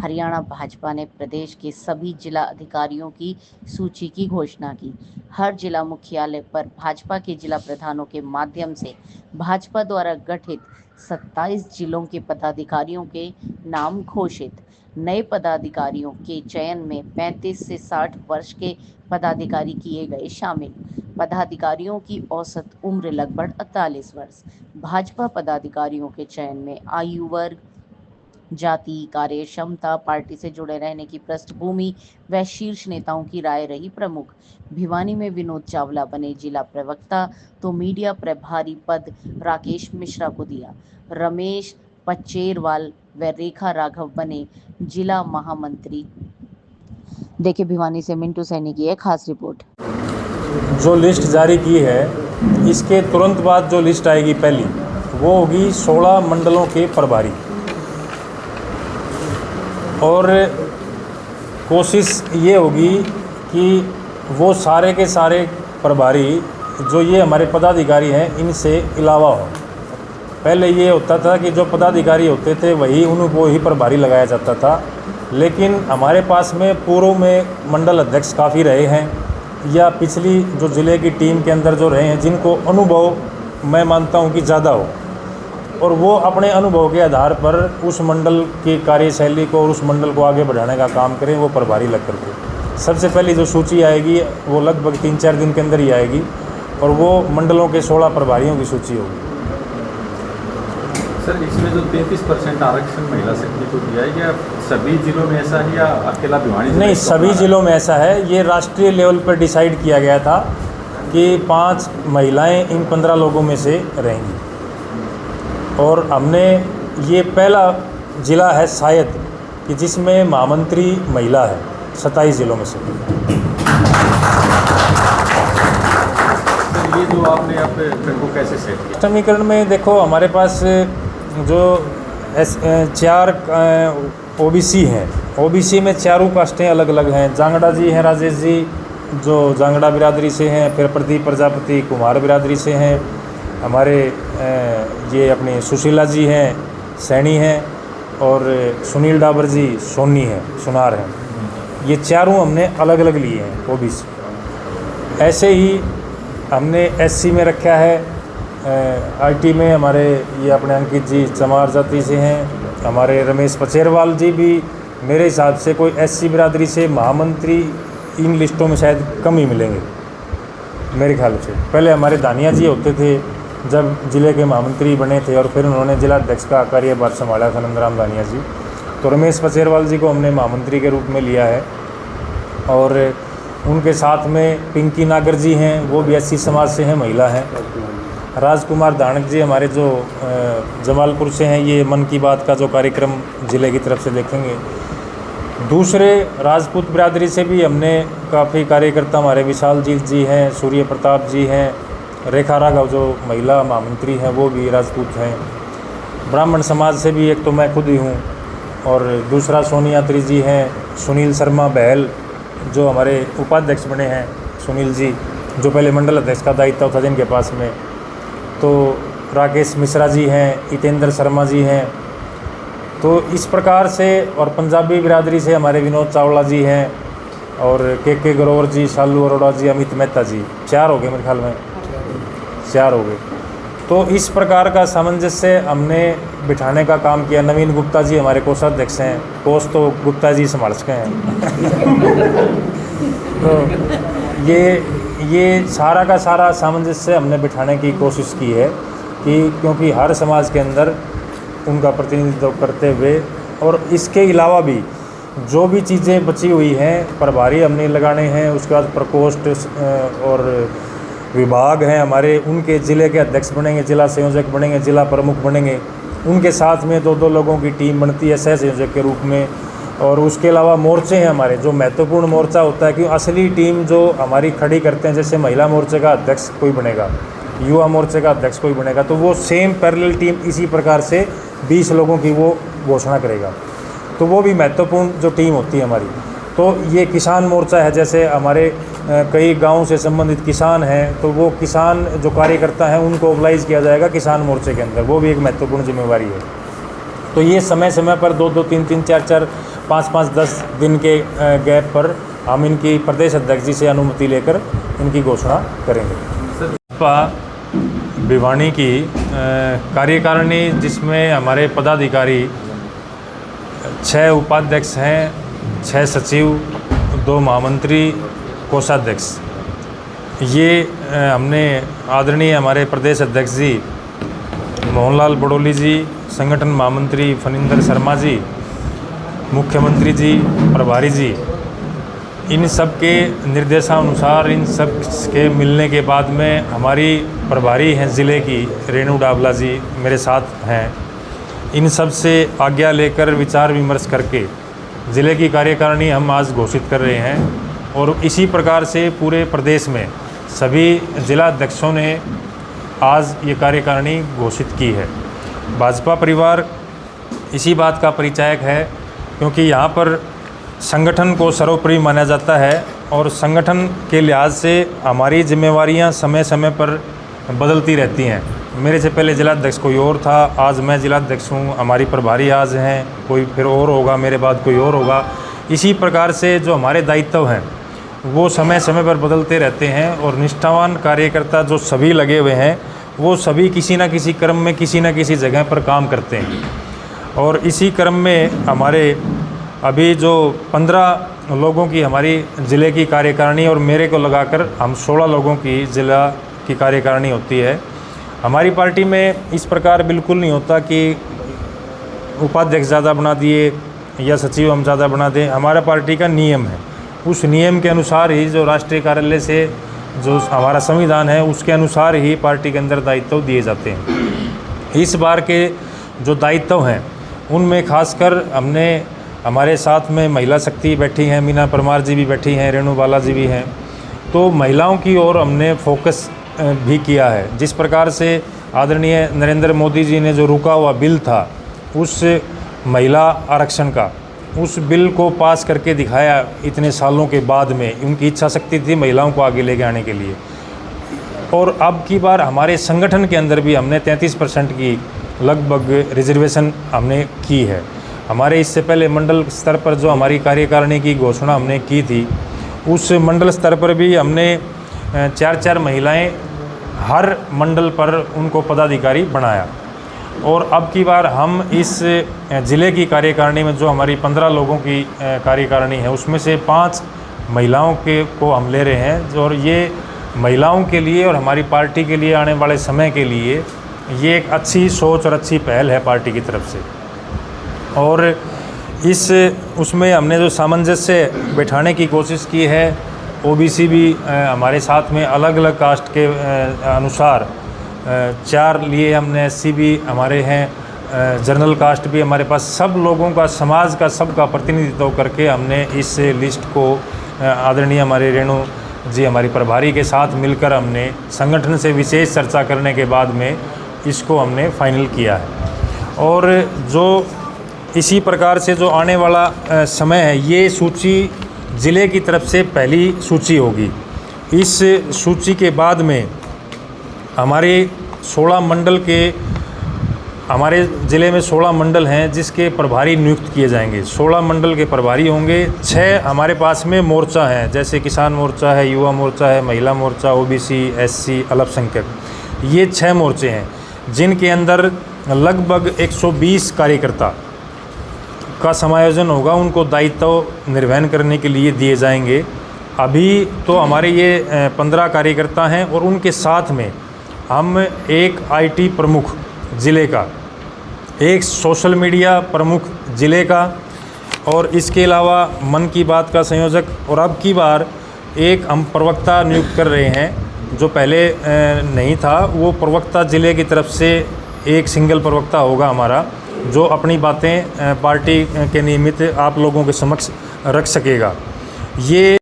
हरियाणा भाजपा ने प्रदेश के सभी जिला अधिकारियों की सूची की घोषणा की। हर जिला मुख्यालय पर भाजपा के जिला प्रधानों के माध्यम से भाजपा द्वारा गठित 27 जिलों के पदाधिकारियों के नाम घोषित। नए पदाधिकारियों के चयन में 35 से 60 वर्ष के पदाधिकारी किए गए शामिल। पदाधिकारियों की औसत उम्र लगभग 48 वर्ष। भाजपा पदाधिकारियों के चयन में आयु वर्ग, जाति, कार्य क्षमता, पार्टी से जुड़े रहने की पृष्ठभूमि व शीर्ष नेताओं की राय रही प्रमुख। भिवानी में विनोद चावला बने जिला प्रवक्ता तो मीडिया प्रभारी पद राकेश मिश्रा को दिया। रमेश पचेरवाल व रेखा राघव बने जिला महामंत्री। देखिए भिवानी से मिंटू सैनी की एक खास रिपोर्ट। जो लिस्ट जारी की है, इसके तुरंत बाद जो लिस्ट आएगी पहली, वो होगी 16 मंडलों के प्रभारी। और कोशिश ये होगी कि वो सारे के सारे प्रभारी जो ये हमारे पदाधिकारी हैं इनसे अलावा हो। पहले ये होता था कि जो पदाधिकारी होते थे वही उनको ही प्रभारी लगाया जाता था, लेकिन हमारे पास में पूर्व में मंडल अध्यक्ष काफ़ी रहे हैं या पिछली जो ज़िले की टीम के अंदर जो रहे हैं जिनको अनुभव मैं मानता हूँ कि ज़्यादा हो, और वो अपने अनुभव के आधार पर उस मंडल की कार्यशैली को और उस मंडल को आगे बढ़ाने का काम करें, वो प्रभारी लग करके। सबसे पहली जो सूची आएगी वो लगभग 3-4 दिन के अंदर ही आएगी और वो मंडलों के 16 प्रभारियों की सूची होगी। सर, इसमें जो 33% आरक्षण महिला शक्ति को दिया है, या सभी जिलों में ऐसा है या अकेला भिवानी? नहीं, सभी जिलों में ऐसा है। ये राष्ट्रीय लेवल पर डिसाइड किया गया था कि 5 महिलाएं इन 15 लोगों में से रहेंगी, और हमने ये पहला ज़िला है शायद कि जिसमें महामंत्री महिला है 27 जिलों में से। ये जो आपने यहाँ पे को कैसे सेट किया? समीकरण में देखो, हमारे पास जो 4 ओबीसी हैं, ओबीसी में चारों कास्टें अलग अलग हैं। जांगड़ा जी हैं, राजेश जी जो जांगड़ा बिरादरी से हैं, फिर प्रदीप प्रजापति कुमार बिरादरी से हैं, हमारे ये अपने सुशीला जी हैं, सैनी हैं, और सुनील डाबर जी सोनी हैं, सुनार हैं। ये चारों हमने अलग अलग लिए हैं ओबीसी। ऐसे ही हमने एससी में रखा है, आईटी में हमारे ये अपने अंकित जी चमार जाति से हैं। हमारे रमेश पचेरवाल जी भी मेरे हिसाब से कोई एससी बिरादरी से महामंत्री इन लिस्टों में शायद कम ही मिलेंगे मेरे ख्याल से। पहले हमारे दानिया जी होते थे जब ज़िले के महामंत्री बने थे, और फिर उन्होंने जिला अध्यक्ष का कार्यभार संभाला था, नंदराम दानिया जी। तो रमेश पचेरवाल जी को हमने महामंत्री के रूप में लिया है, और उनके साथ में पिंकी नागर जी हैं, वो भी एससी समाज से हैं, महिला हैं। राजकुमार दानक जी हमारे जो जमालपुर से हैं, ये मन की बात का जो कार्यक्रम ज़िले की तरफ से देखेंगे। दूसरे राजपूत बिरादरी से भी हमने काफ़ी कार्यकर्ता, हमारे विशाल जीत जी हैं, सूर्य प्रताप जी हैं, रेखा राघव जो महिला महामंत्री हैं वो भी राजपूत हैं। ब्राह्मण समाज से भी एक तो मैं खुद ही हूँ, और दूसरा सोनियात्री जी हैं, सुनील शर्मा बहल जो हमारे उपाध्यक्ष बने हैं, सुनील जी जो पहले मंडल अध्यक्ष का दायित्व था जिनके पास में, तो राकेश मिश्रा जी हैं, हितेंद्र शर्मा जी हैं। तो इस प्रकार से, और पंजाबी बिरादरी से हमारे विनोद चावला जी हैं, और के ग्रोवर जी, शालू अरोड़ा जी, अमित मेहता जी। 4 हो गए मेरे ख्याल में, 4 हो गए। तो इस प्रकार का सामंजस्य हमने बिठाने का काम किया। नवीन गुप्ता जी हमारे कोषाध्यक्ष हैं, कोष तो गुप्ता जी संभाल चुके हैं। तो ये सारा का सारा सामंजस्य हमने बिठाने की कोशिश की है कि क्योंकि हर समाज के अंदर उनका प्रतिनिधित्व करते हुए, और इसके अलावा भी जो भी चीज़ें बची हुई हैं प्रभारी हमने लगाने हैं। उसके बाद प्रकोष्ठ और विभाग हैं हमारे, उनके ज़िले के अध्यक्ष बनेंगे, जिला संयोजक बनेंगे, जिला प्रमुख बनेंगे। उनके साथ में 2-2 लोगों की टीम बनती है सह संयोजक के रूप में। और उसके अलावा मोर्चे हैं हमारे, जो महत्वपूर्ण मोर्चा होता है कि असली टीम जो हमारी खड़ी करते हैं, जैसे महिला मोर्चे का अध्यक्ष कोई बनेगा, युवा मोर्चे का अध्यक्ष कोई बनेगा, तो वो सेम पैरेलल टीम इसी प्रकार से 20 लोगों की वो घोषणा करेगा। तो वो भी महत्वपूर्ण जो टीम होती है हमारी। तो ये किसान मोर्चा है, जैसे हमारे कई गाँव से संबंधित किसान हैं, तो वो किसान जो कार्यकर्ता हैं उनको मोबिलाइज किया जाएगा किसान मोर्चे के अंदर, वो भी एक महत्वपूर्ण जिम्मेवारी है। तो ये समय समय पर 2-2, 3-3, 4-4 5-5-10 दिन के गैप पर हम इनकी प्रदेश अध्यक्ष जी से अनुमति लेकर इनकी घोषणा करेंगे। भाजपा भिवानी की कार्यकारिणी, जिसमें हमारे पदाधिकारी 6 उपाध्यक्ष हैं, 6 सचिव, 2 महामंत्री, कोषाध्यक्ष। ये हमने आदरणीय हमारे प्रदेश अध्यक्ष जी मोहनलाल बड़ोली जी, संगठन महामंत्री फनिंदर शर्मा जी, मुख्यमंत्री जी, प्रभारी जी, इन सब के निर्देशानुसार, इन सब के मिलने के बाद में हमारी प्रभारी हैं ज़िले की रेणु डावला जी मेरे साथ हैं। इन सब से आज्ञा लेकर विचार विमर्श करके ज़िले की कार्यकारिणी हम आज घोषित कर रहे हैं और इसी प्रकार से पूरे प्रदेश में सभी जिला अध्यक्षों ने आज ये कार्यकारिणी घोषित की है। भाजपा परिवार इसी बात का परिचायक है, क्योंकि यहाँ पर संगठन को सर्वोपरि माना जाता है और संगठन के लिहाज से हमारी जिम्मेवारियाँ समय समय पर बदलती रहती हैं। मेरे से पहले जिलाध्यक्ष कोई और था, आज मैं जिलाध्यक्ष हूँ, हमारी प्रभारी आज हैं, कोई फिर और होगा, मेरे बाद कोई और होगा। इसी प्रकार से जो हमारे दायित्व हैं वो समय समय पर बदलते रहते हैं और निष्ठावान कार्यकर्ता जो सभी लगे हुए हैं वो सभी किसी न किसी क्रम में किसी न किसी जगह पर काम करते हैं। और इसी क्रम में हमारे अभी जो 15 लोगों की हमारी ज़िले की कार्यकारिणी और मेरे को लगाकर हम 16 लोगों की ज़िला की कार्यकारिणी होती है। हमारी पार्टी में इस प्रकार बिल्कुल नहीं होता कि उपाध्यक्ष ज़्यादा बना दिए या सचिव हम ज़्यादा बना दें। हमारा पार्टी का नियम है, उस नियम के अनुसार ही जो राष्ट्रीय कार्यालय से जो हमारा संविधान है उसके अनुसार ही पार्टी के अंदर दायित्व दिए जाते हैं। इस बार के जो दायित्व हैं उनमें खासकर हमने, हमारे साथ में महिला शक्ति बैठी हैं, मीना परमार जी भी बैठी हैं, रेणु बाला जी भी हैं, तो महिलाओं की ओर हमने फोकस भी किया है। जिस प्रकार से आदरणीय नरेंद्र मोदी जी ने जो रुका हुआ बिल था उस महिला आरक्षण का, उस बिल को पास करके दिखाया इतने सालों के बाद में। उनकी इच्छा शक्ति थी महिलाओं को आगे लेके आने के लिए। और अब की बार हमारे संगठन के अंदर भी हमने 33% की लगभग रिजर्वेशन हमने की है। हमारे इससे पहले मंडल स्तर पर जो हमारी कार्यकारिणी की घोषणा हमने की थी, उस मंडल स्तर पर भी हमने 4-4 महिलाएं हर मंडल पर उनको पदाधिकारी बनाया। और अब की बार हम इस ज़िले की कार्यकारिणी में जो हमारी 15 लोगों की कार्यकारिणी है उसमें से 5 महिलाओं को हम ले रहे हैं। और ये महिलाओं के लिए और हमारी पार्टी के लिए आने वाले समय के लिए ये एक अच्छी सोच और अच्छी पहल है पार्टी की तरफ से। और उसमें हमने जो सामंजस्य बैठाने की कोशिश की है, ओबीसी भी हमारे साथ में अलग अलग कास्ट के अनुसार 4 लिए हमने, एससी भी हमारे हैं, जनरल कास्ट भी हमारे पास, सब लोगों का, समाज का, सबका प्रतिनिधित्व करके हमने इस लिस्ट को आदरणीय हमारे रेणु जी हमारी प्रभारी के साथ मिलकर हमने संगठन से विशेष चर्चा करने के बाद में इसको हमने फाइनल किया है। और जो इसी प्रकार से जो आने वाला समय है, ये सूची ज़िले की तरफ से पहली सूची होगी। इस सूची के बाद में हमारे 16 मंडल के, हमारे ज़िले में 16 मंडल हैं जिसके प्रभारी नियुक्त किए जाएंगे। 16 मंडल के प्रभारी होंगे। 6 हमारे पास में मोर्चा हैं, जैसे किसान मोर्चा है, युवा मोर्चा है, महिला मोर्चा, ओबीसी, एससी, अल्पसंख्यक। ये 6 मोर्चे हैं जिनके अंदर लगभग 120 कार्यकर्ता का समायोजन होगा, उनको दायित्व निर्वहन करने के लिए दिए जाएंगे। अभी तो हमारे ये 15 कार्यकर्ता हैं और उनके साथ में हम एक आईटी प्रमुख ज़िले का, एक सोशल मीडिया प्रमुख ज़िले का, और इसके अलावा मन की बात का संयोजक, और अब की बार एक हम प्रवक्ता नियुक्त कर रहे हैं जो पहले नहीं था। वो प्रवक्ता ज़िले की तरफ से एक सिंगल प्रवक्ता होगा हमारा, जो अपनी बातें पार्टी के निमित्त आप लोगों के समक्ष रख सकेगा। ये